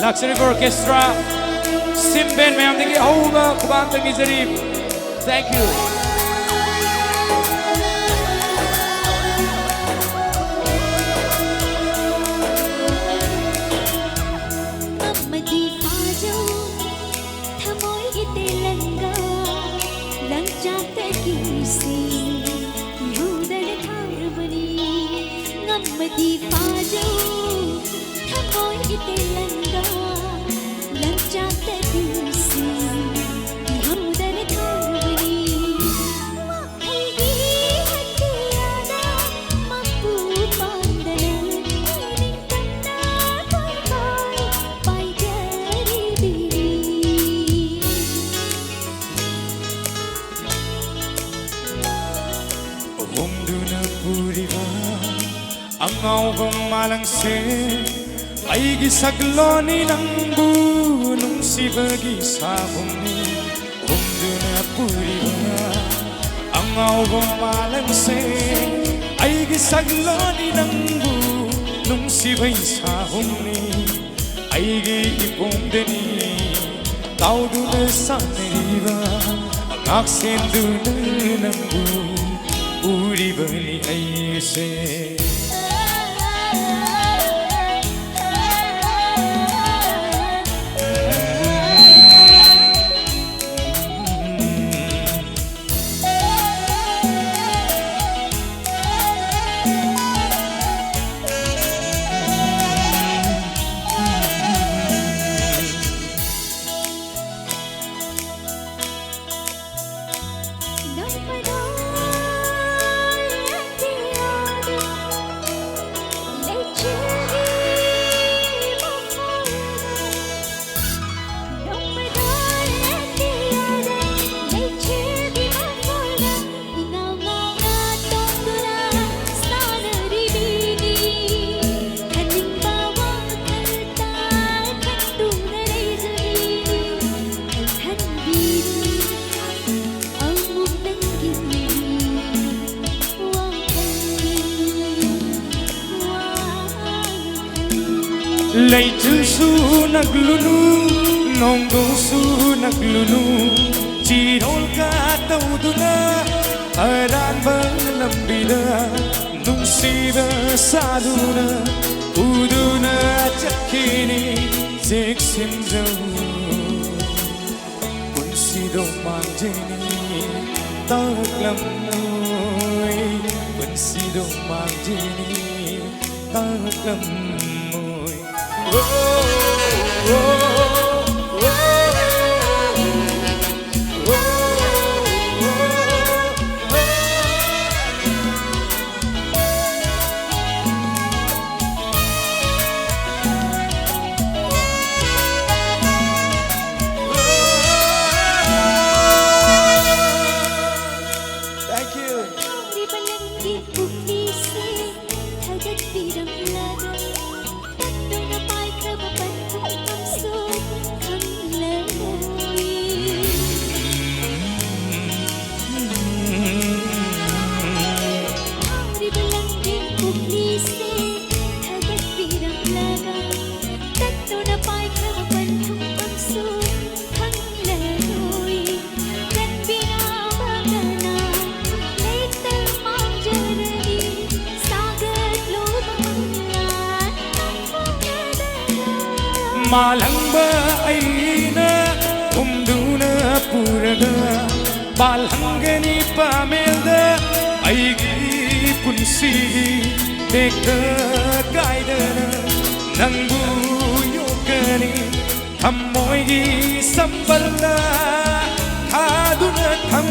Luxury Orchestra, Simben ma'am, thank you. Hova, Kubang, thank you, Zarif. Thank you. Ngamladi Phajou, thamoi ite langa, langchata kisi, yudan tharbani. Ngamladi Phajou, thamoi ite langa, langchata kisi, yudan tharbani. Wahi hatiyada, mapu pandalan, ning tamna koi koi, pai jari biri. Humduna puriba, angauba malangse, aigi sagloni nangbu nungsibagi sabumni. Humduna puriba, angauba malangse, aigi sagloni nangbu nungsibagi sabumni. Aigi ipumdeni, tauduna saneriba, angaksendu nangbu. Uri bani aise Lay chữ su naglunu, nong do su naglunu, chỉ đôi ca tàu duna, aran balam bida, nung si ba sa duna, uduna chakini, zek sim zau, kun si do mang jeni, tak lam noi, kun si do mang jeni, tak lam noi. Oh, oh, oh, thank you. Di balanggi bukti se, thagat pirang lada. Tatlo na pai krabapan kung kamsot, KANGLEI. Di balanggi bukti se, thagat pirang lada. Tatlo na pai krabapan kung kamsot, KANGLEI. Dan binabagana, leital mang jarani, sagat lubang mangan, Malang ba aina, humduna puraga, balhangani pamelda, aigi punsi, dekda kaidana, nangbu yokani, thamoigi samballa, khaduna tham